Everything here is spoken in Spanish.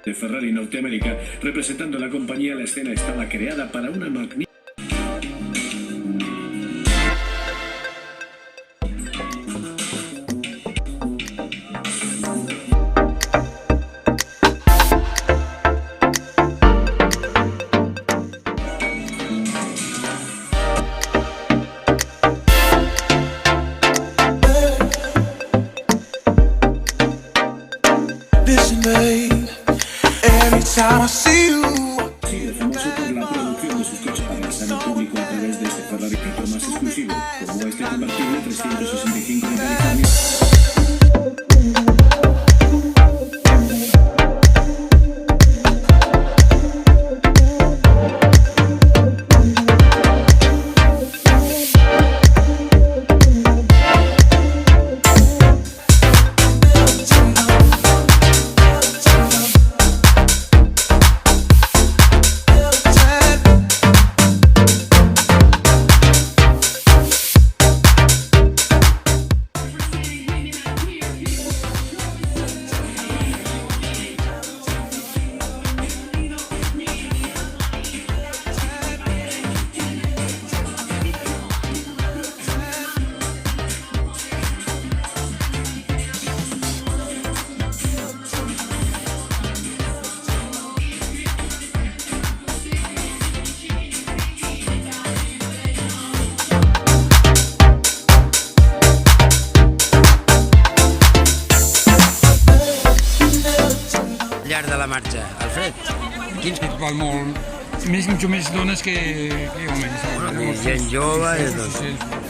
de Ferrari Norteamérica, representando a la compañía. La escena estaba creada para una magnífica... Sí, famoso por la producción de sus coches para lanzar al público a través de este Ferrari más exclusivo, como este convertible 365 de California. De la marxa. Alfred, quins... Val molt, més dones que homes. Gent jove i tot.